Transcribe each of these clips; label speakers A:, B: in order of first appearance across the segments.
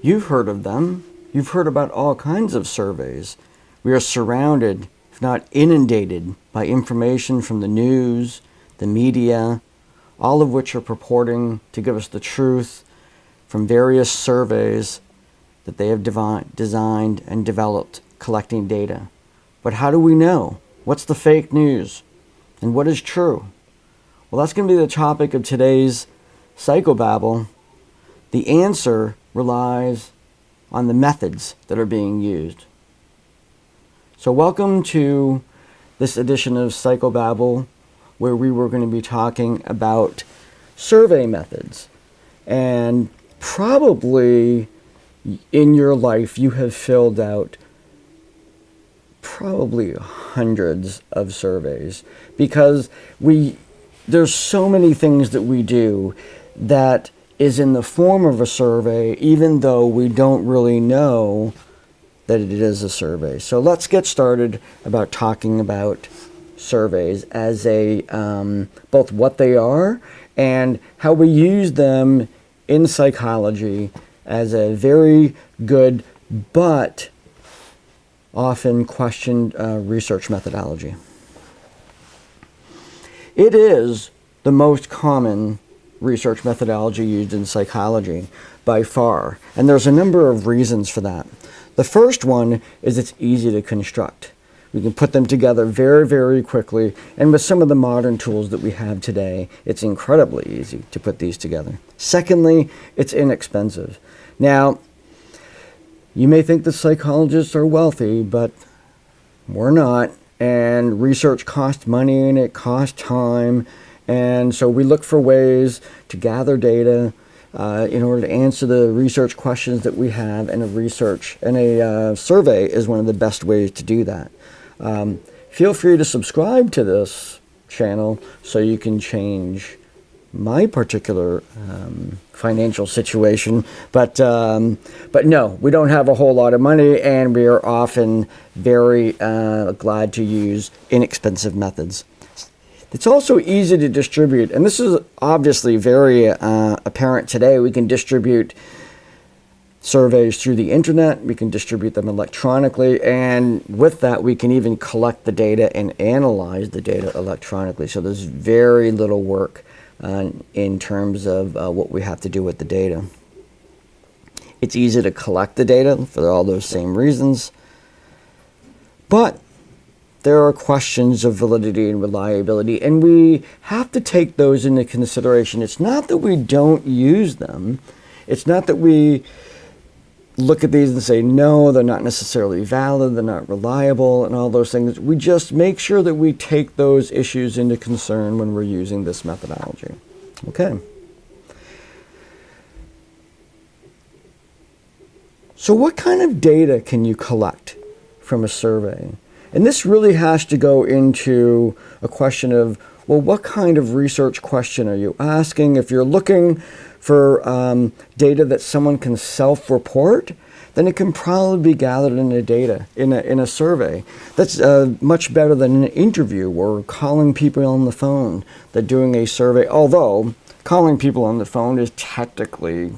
A: You've heard of them. You've heard about all kinds of surveys. We are surrounded, if not inundated, by information from the news, the media, all of which are purporting to give us the truth from various surveys that they have designed and developed collecting data. But how do we know? What's the fake news? And what is true? Well, that's going to be the topic of today's Psychobabble. The answer relies on the methods that are being used. So welcome to this edition of Psychobabble, where we were going to be talking about survey methods. And probably in your life you have filled out probably hundreds of surveys, because there's so many things that we do that is in the form of a survey, even though we don't really know that it is a survey. So let's get started about talking about surveys as both what they are and how we use them in psychology as a very good but often questioned research methodology. It is the most common research methodology used in psychology by far, and there's a number of reasons for that. The first one is it's easy to construct. We can put them together very, very quickly, and with some of the modern tools that we have today, it's incredibly easy to put these together. Secondly, it's inexpensive. Now, you may think that psychologists are wealthy, but we're not, and research costs money and it costs time, and so we look for ways to gather data in order to answer the research questions that we have, and a survey is one of the best ways to do that. Feel free to subscribe to this channel so you can change my particular financial situation, but no, we don't have a whole lot of money, and we are often very glad to use inexpensive methods. It's also easy to distribute, and this is obviously very apparent today. We can distribute surveys through the internet, we can distribute them electronically, and with that we can even collect the data and analyze the data electronically. So there's very little work in terms of what we have to do with the data. It's easy to collect the data for all those same reasons, but there are questions of validity and reliability, and we have to take those into consideration. It's not that we don't use them. It's not that we look at these and say, no, they're not necessarily valid, they're not reliable, and all those things. We just make sure that we take those issues into concern when we're using this methodology. Okay. So what kind of data can you collect from a survey? And this really has to go into a question of, well, what kind of research question are you asking? If you're looking for data that someone can self-report, then it can probably be gathered in a survey. That's much better than an interview or calling people on the phone than doing a survey, although calling people on the phone is technically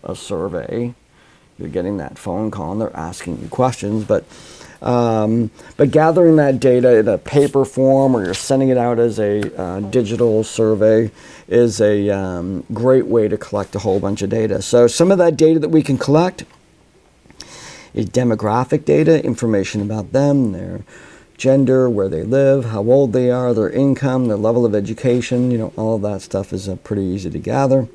A: a survey. You're getting that phone call and they're asking you questions, but gathering that data in a paper form, or you're sending it out as a digital survey, is a great way to collect a whole bunch of data. So some of that data that we can collect is demographic data, information about them, their gender, where they live, how old they are, their income, their level of education. All of that stuff is pretty easy to gather.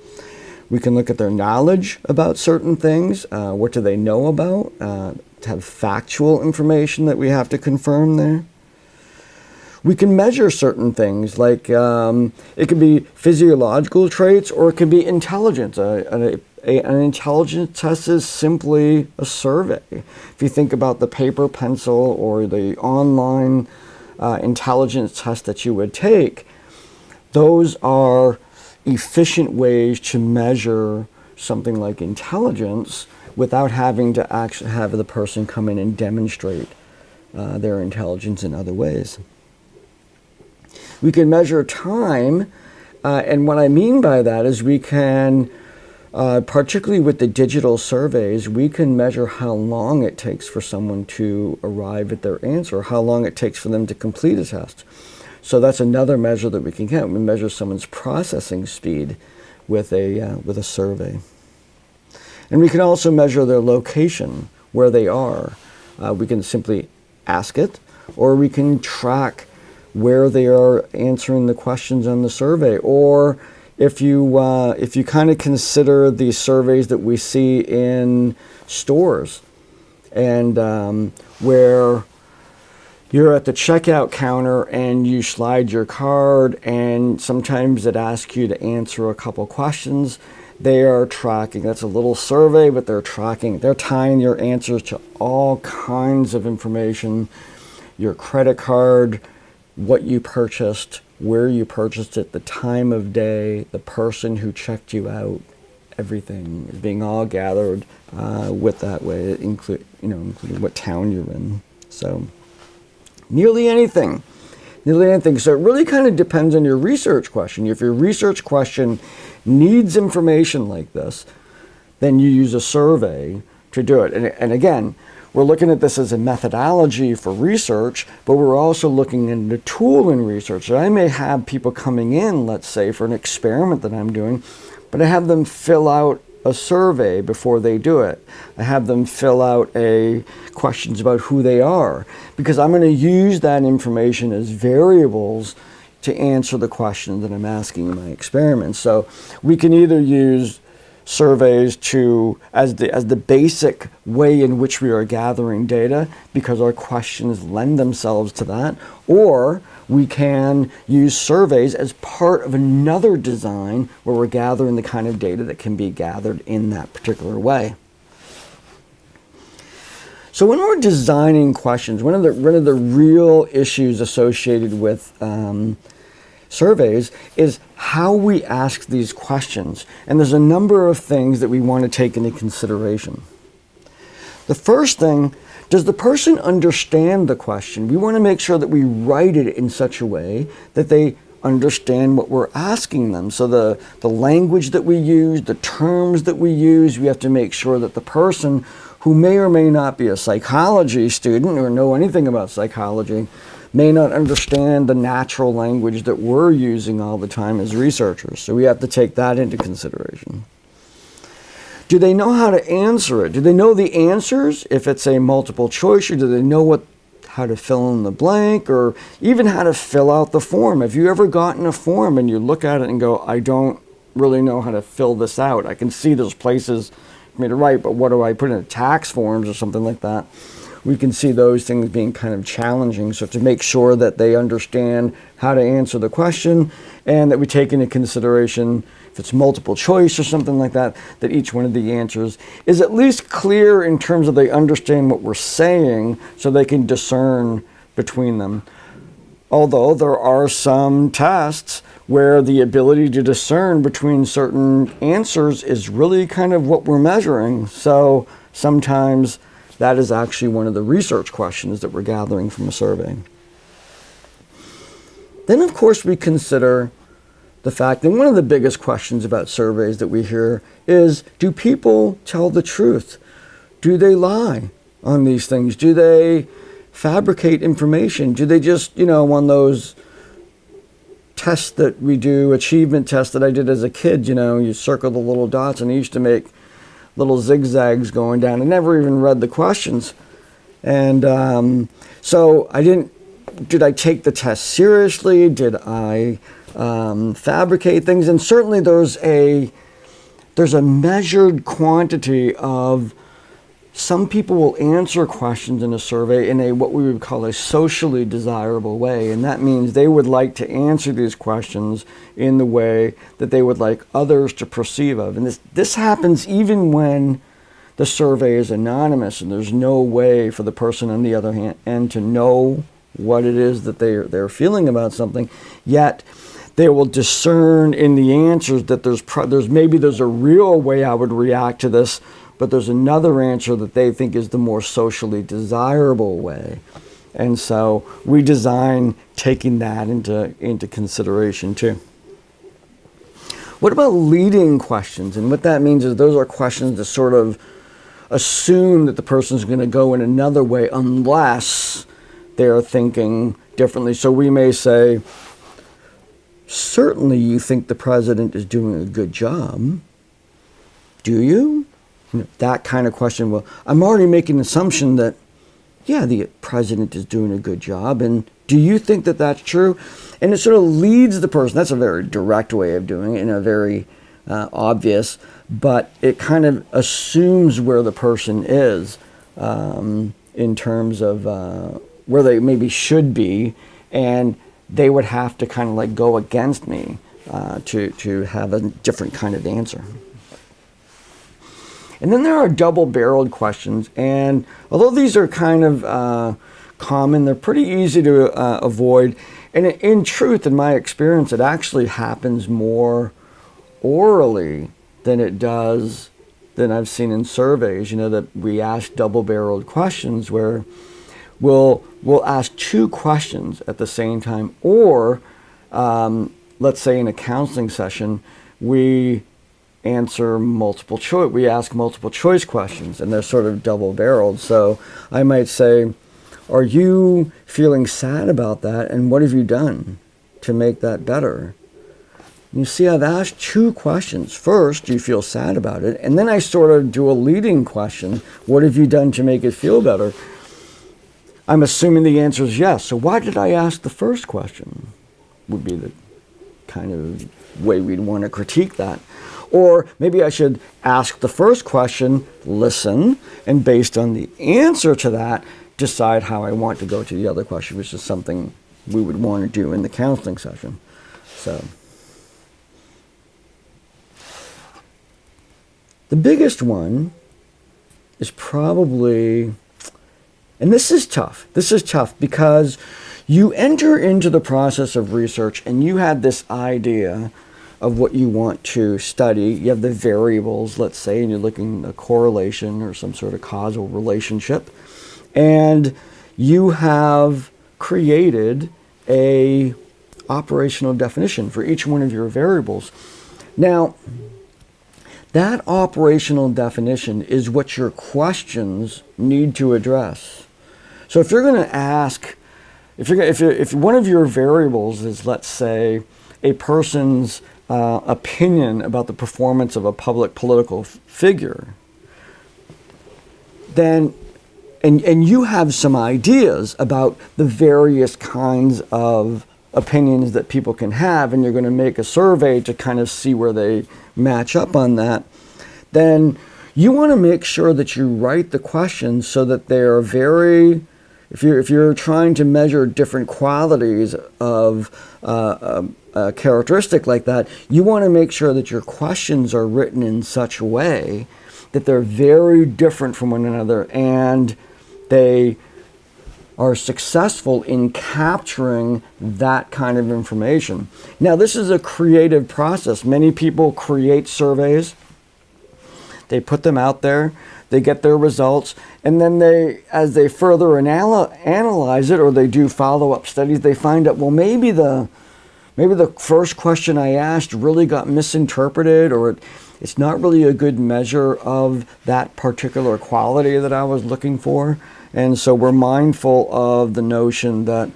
A: We can look at their knowledge about certain things. What do they know about? To have factual information that we have to confirm there. We can measure certain things, like it could be physiological traits, or it could be intelligence. An intelligence test is simply a survey. If you think about the paper pencil or the online intelligence test that you would take, those are efficient ways to measure something like intelligence without having to actually have the person come in and demonstrate their intelligence in other ways. We can measure time, and what I mean by that is we can Particularly with the digital surveys, we can measure how long it takes for someone to arrive at their answer, how long it takes for them to complete a test. So that's another measure that we can get. We measure someone's processing speed with a survey. And we can also measure their location, where they are. We can simply ask it, or we can track where they are answering the questions on the survey. Or if you kind of consider the surveys that we see in stores, and where you're at the checkout counter and you slide your card, and sometimes it asks you to answer a couple questions. They are tracking. That's a little survey, but they're tracking. They're tying your answers to all kinds of information: your credit card, what you purchased, where you purchased it, the time of day, the person who checked you out. Everything is being all gathered with that way, including what town you're in. So nearly anything. So it really kind of depends on your research question. If your research question needs information like this, then you use a survey to do it. And again, we're looking at this as a methodology for research, but we're also looking at a tool in research. So I may have people coming in, let's say, for an experiment that I'm doing, but I have them fill out a survey before they do it. I have them fill out questions about who they are, because I'm going to use that information as variables to answer the questions that I'm asking in my experiments. So we can either use surveys as the basic way in which we are gathering data, because our questions lend themselves to that, or we can use surveys as part of another design where we're gathering the kind of data that can be gathered in that particular way. So when we're designing questions, one of the real issues associated with surveys is how we ask these questions. And there's a number of things that we want to take into consideration. The first thing, does the person understand the question? We want to make sure that we write it in such a way that they understand what we're asking them. So the language that we use, the terms that we use, we have to make sure that the person, who may or may not be a psychology student or know anything about psychology, may not understand the natural language that we're using all the time as researchers. So we have to take that into consideration. Do they know how to answer it? Do they know the answers if it's a multiple choice, or do they know how to fill in the blank, or even how to fill out the form? Have you ever gotten a form and you look at it and go, I don't really know how to fill this out. I can see there's places for me to write, but what do I put in tax forms or something like that? We can see those things being kind of challenging. So to make sure that they understand how to answer the question, and that we take into consideration, if it's multiple choice or something like that, that each one of the answers is at least clear in terms of they understand what we're saying, so they can discern between them. Although there are some tests where the ability to discern between certain answers is really kind of what we're measuring. So sometimes that is actually one of the research questions that we're gathering from a survey. Then, of course, we consider the fact that one of the biggest questions about surveys that we hear is, do people tell the truth? Do they lie on these things? Do they fabricate information? Do they just, on those tests that we do, achievement tests that I did as a kid, you circle the little dots, and I used to make little zigzags going down. I never even read the questions. And so did I take the test seriously? Did I fabricate things? And certainly there's a measured quantity of, some people will answer questions in a survey in what we would call a socially desirable way. And that means they would like to answer these questions in the way that they would like others to perceive of. And this happens even when the survey is anonymous and there's no way for the person on the other end to know what it is that they're feeling about something. Yet they will discern in the answers that there's a real way I would react to this, but there's another answer that they think is the more socially desirable way. And so we design taking that into consideration too. What about leading questions? And what that means is those are questions that sort of assume that the person's going to go in another way unless they're thinking differently. So we may say, certainly you think the president is doing a good job. Do you? That kind of question. Well, I'm already making an assumption that, yeah, the president is doing a good job. And do you think that that's true? And it sort of leads the person. That's a very direct way of doing it and a very obvious, but it kind of assumes where the person is in terms of where they maybe should be, and they would have to kind of like go against me to have a different kind of answer. And then there are double-barreled questions, and although these are kind of common, they're pretty easy to avoid. And in truth, in my experience, it actually happens more orally than it does than I've seen in surveys. You know, that we ask double-barreled questions where we'll ask two questions at the same time, or let's say in a counseling session, we answer multiple choice. We ask multiple choice questions, and they're sort of double-barreled. So I might say, are you feeling sad about that, and what have you done to make that better? You see, I've asked two questions. First, do you feel sad about it? And then I sort of do a leading question. What have you done to make it feel better? I'm assuming the answer is yes. So why did I ask the first question? Would be the kind of way we'd want to critique that. Or maybe I should ask the first question, listen, and based on the answer to that, decide how I want to go to the other question, which is something we would want to do in the counseling session. So the biggest one is probably, and this is tough. This is tough because you enter into the process of research and you had this idea of what you want to study. You have the variables, let's say, and you're looking at a correlation or some sort of causal relationship. And you have created a operational definition for each one of your variables. Now, that operational definition is what your questions need to address. So if you're going to ask, if one of your variables is, let's say, a person's opinion about the performance of a public political figure, then and you have some ideas about the various kinds of opinions that people can have, and you're going to make a survey to kind of see where they match up on that, then you want to make sure that you write the questions so that they are very, if you're trying to measure different qualities of a characteristic like that, you want to make sure that your questions are written in such a way that they're very different from one another and they are successful in capturing that kind of information. Now, this is a creative process. Many people create surveys. They put them out there. They get their results. And then as they further analyze it, or they do follow-up studies, they find out, well, maybe the first question I asked really got misinterpreted, or it's not really a good measure of that particular quality that I was looking for. And so we're mindful of the notion that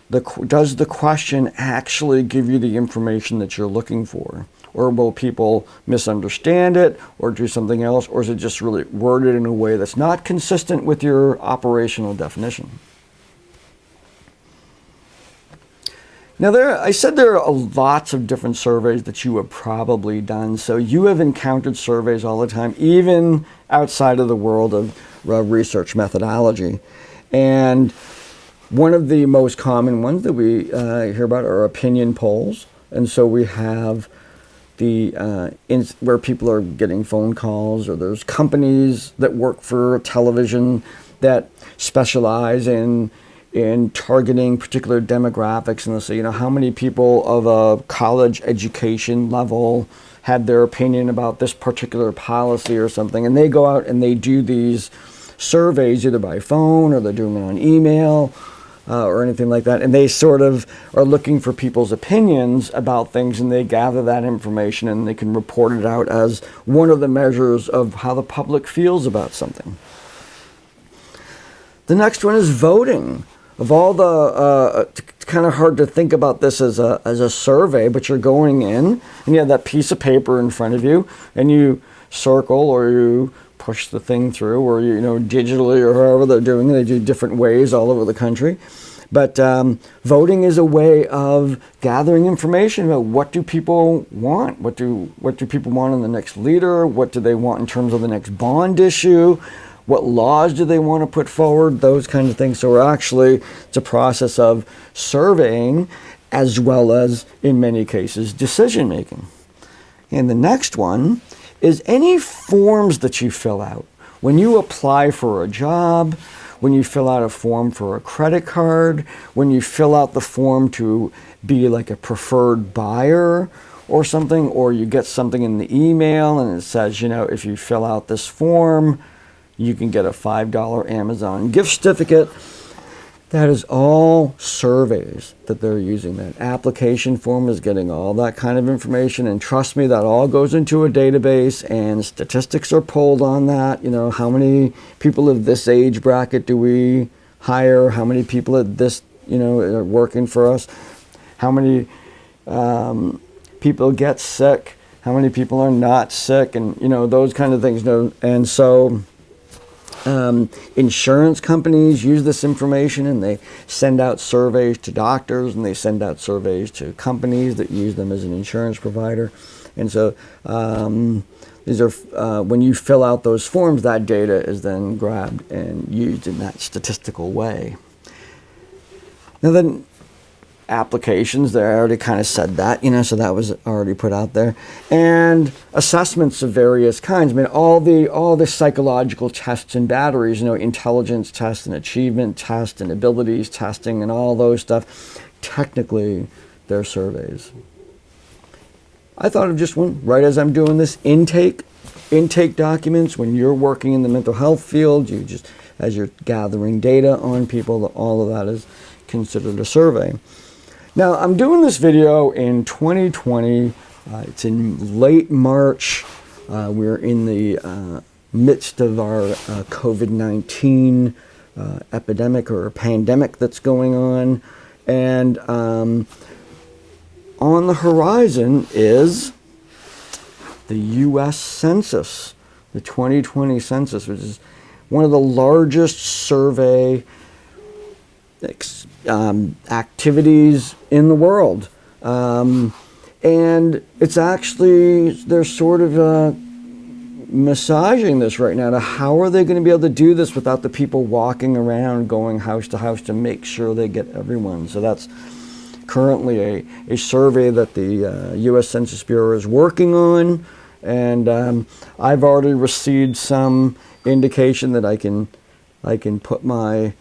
A: does the question actually give you the information that you're looking for? Or will people misunderstand it or do something else? Or is it just really worded in a way that's not consistent with your operational definition? Now, I said there are lots of different surveys that you have probably done. So you have encountered surveys all the time, even outside of the world of research methodology. And one of the most common ones that we hear about are opinion polls. And so we have where people are getting phone calls, or there's companies that work for television that specialize in targeting particular demographics, and they'll say, how many people of a college education level had their opinion about this particular policy or something, and they go out and they do these surveys either by phone or they're doing it on email, or anything like that. And they sort of are looking for people's opinions about things, and they gather that information and they can report it out as one of the measures of how the public feels about something. The next one is voting. Of all the, it's kind of hard to think about this as a survey, but you're going in and you have that piece of paper in front of you, and you circle or you push the thing through, or digitally, or however they're doing it. They do different ways all over the country. But voting is a way of gathering information about what do people want, what do people want in the next leader, what do they want in terms of the next bond issue, what laws do they want to put forward, those kinds of things. So it's a process of surveying as well as, in many cases, decision making. And the next one is any forms that you fill out. When you apply for a job, when you fill out a form for a credit card, when you fill out the form to be like a preferred buyer or something, or you get something in the email and it says, if you fill out this form, you can get a $5 Amazon gift certificate. That is all surveys that they're using. That application form is getting all that kind of information, and trust me, that all goes into a database, and statistics are pulled on that. How many people of this age bracket do we hire? How many people at this, are working for us? How many people get sick? How many people are not sick? And, those kind of things. And so insurance companies use this information, and they send out surveys to doctors, and they send out surveys to companies that use them as an insurance provider. And so these are when you fill out those forms, that data is then grabbed and used in that statistical way. Now then, applications, they already kind of said that, so that was already put out there. And assessments of various kinds. I mean, all the psychological tests and batteries, intelligence tests and achievement tests and abilities testing and all those stuff, technically they're surveys. I thought of just one right as I'm doing this. Intake documents. When you're working in the mental health field, as you're gathering data on people, all of that is considered a survey. Now, I'm doing this video in 2020. It's in late March. We're in the midst of our COVID-19 epidemic or pandemic that's going on. And on the horizon is the U.S. Census, the 2020 Census, which is one of the largest survey activities in the world. And it's actually, they're sort of massaging this right now to how are they going to be able to do this without the people walking around going house to house to make sure they get everyone. So that's currently a survey that the U.S. Census Bureau is working on. And I've already received some indication that I can put my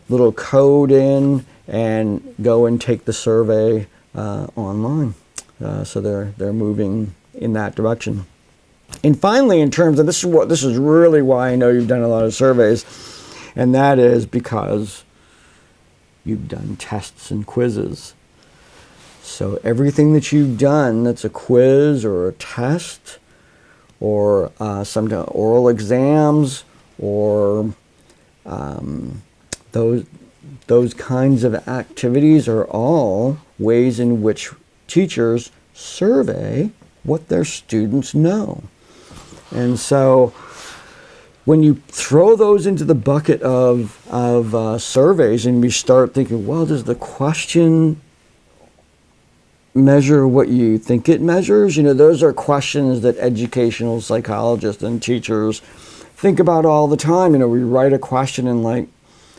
A: little code in and go and take the survey online. So they're moving in that direction. And finally, in terms of this is really why I know you've done a lot of surveys, and that is because you've done tests and quizzes. So everything that you've done that's a quiz or a test or some oral exams or those kinds of activities are all ways in which teachers survey what their students know. And so when you throw those into the bucket of surveys and we start thinking, well, does the question measure what you think it measures? Those are questions that educational psychologists and teachers think about all the time. We write a question and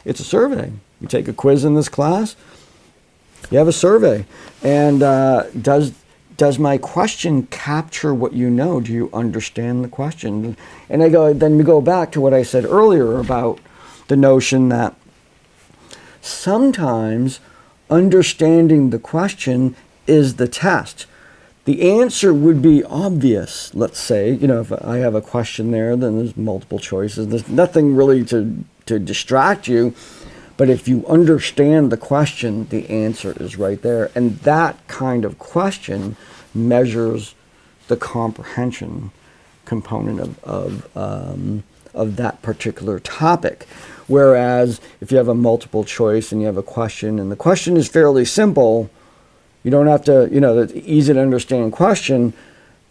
A: it's a survey. You take a quiz in this class, you have a survey. And does my question capture what you know? Do you understand the question? And then we go back to what I said earlier about the notion that sometimes understanding the question is the test. The answer would be obvious. Let's say, if I have a question there, then there's multiple choices. There's nothing really to distract you. But if you understand the question, the answer is right there. And that kind of question measures the comprehension component of that particular topic. Whereas if you have a multiple choice and you have a question and the question is fairly simple, you don't have to, it's easy to understand question,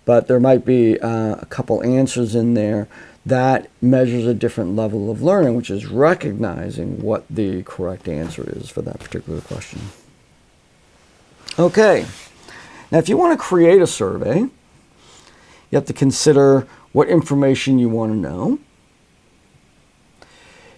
A: but there might be a couple answers in there. That measures a different level of learning, which is recognizing what the correct answer is for that particular question. Okay, now if you want to create a survey, you have to consider what information you want to know.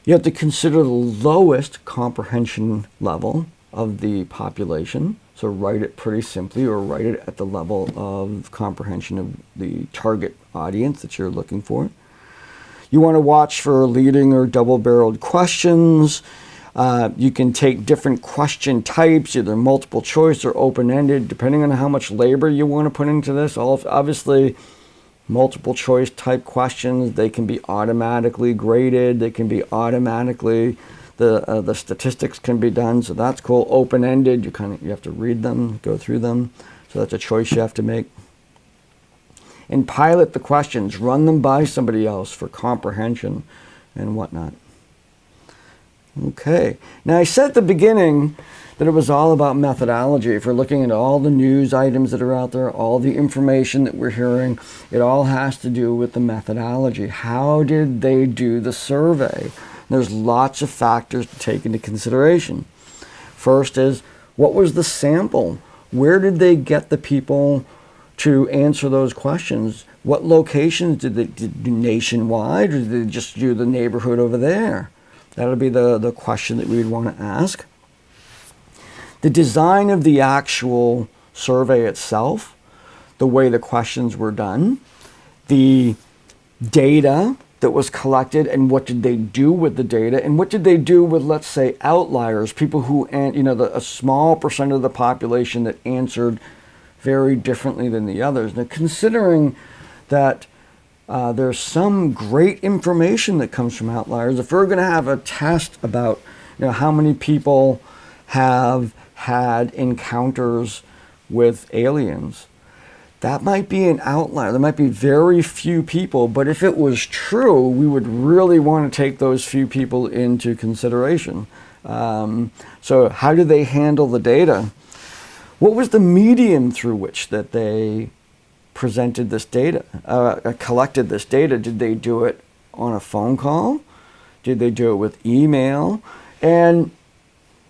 A: You have to consider the lowest comprehension level of the population. So write it pretty simply, or write it at the level of comprehension of the target audience that you're looking for. You want to watch for leading or double-barreled questions. You can take different question types, either multiple choice or open-ended, depending on how much labor you want to put into this. Obviously, multiple choice type questions, they can be automatically graded. They can be automatically, the statistics can be done, so that's cool. Open-ended, you have to read them, go through them. So that's a choice you have to make. And pilot the questions, run them by somebody else for comprehension and whatnot. Okay, now I said at the beginning that it was all about methodology. If we're looking at all the news items that are out there, all the information that we're hearing, it all has to do with the methodology. How did they do the survey? There's lots of factors to take into consideration. First is, what was the sample? Where did they get the people to answer those questions? What locations did they do nationwide, or did they just do the neighborhood over there? That would be the question that we would want to ask. The design of the actual survey itself, the way the questions were done, the data that was collected, and what did they do with the data, and what did they do with, let's say, outliers, people who, a small percent of the population that answered very differently than the others. Now, considering that there's some great information that comes from outliers, if we're going to have a test about how many people have had encounters with aliens, that might be an outlier. There might be very few people, but if it was true, we would really want to take those few people into consideration. So how do they handle the data? What was the medium through which that they presented this data, collected this data? Did they do it on a phone call? Did they do it with email? And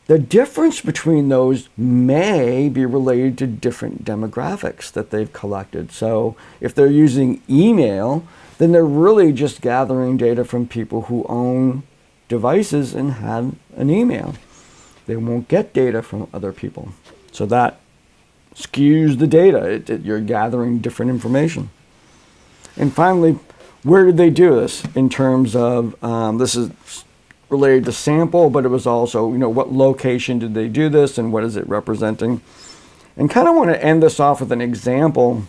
A: the difference between those may be related to different demographics that they've collected. So if they're using email, then they're really just gathering data from people who own devices and have an email. They won't get data from other people. So that skews the data. You're gathering different information. And finally, where did they do this in terms of, this is related to sample, but it was also, what location did they do this and what is it representing? And kind of want to end this off with an example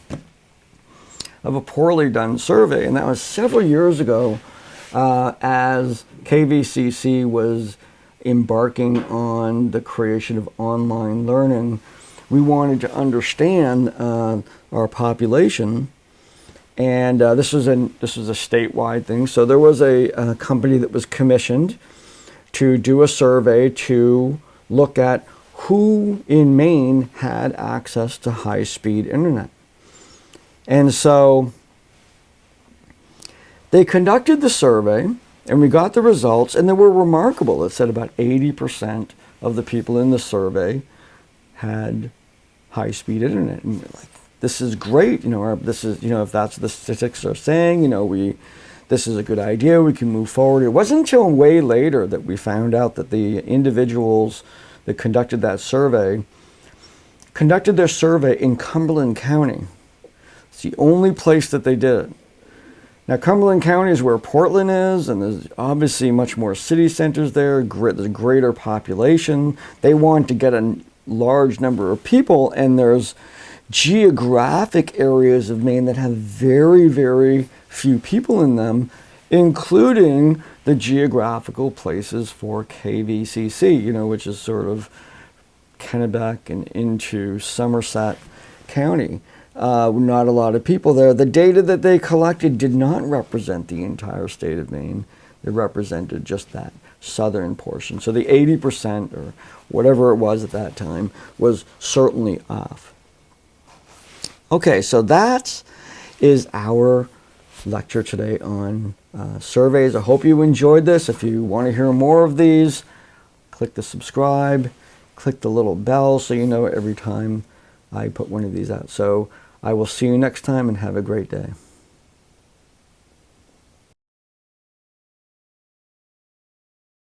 A: of a poorly done survey. And that was several years ago, as KVCC was embarking on the creation of online learning. We wanted to understand our population, and this was a statewide thing. So there was a company that was commissioned to do a survey to look at who in Maine had access to high-speed internet. And so they conducted the survey, and we got the results, and they were remarkable. It said about 80% of the people in the survey had high-speed internet. And we're like, this is great. This is, if that's what the statistics are saying, this is a good idea. We can move forward. It wasn't until way later that we found out that the individuals that conducted that survey conducted their survey in Cumberland County. It's the only place that they did it. Now, Cumberland County is where Portland is, and there's obviously much more city centers there. There's a greater population. They want to get a large number of people, and there's geographic areas of Maine that have very, very few people in them, including the geographical places for KVCC, which is sort of Kennebec and into Somerset County. Not a lot of people there. The data that they collected did not represent the entire state of Maine. It represented just that southern portion. So the 80% or whatever it was at that time was certainly off. Okay, so that is our lecture today on surveys. I hope you enjoyed this. If you want to hear more of these, click the subscribe, click the little bell so you know every time I put one of these out. So I will see you next time and have a great day.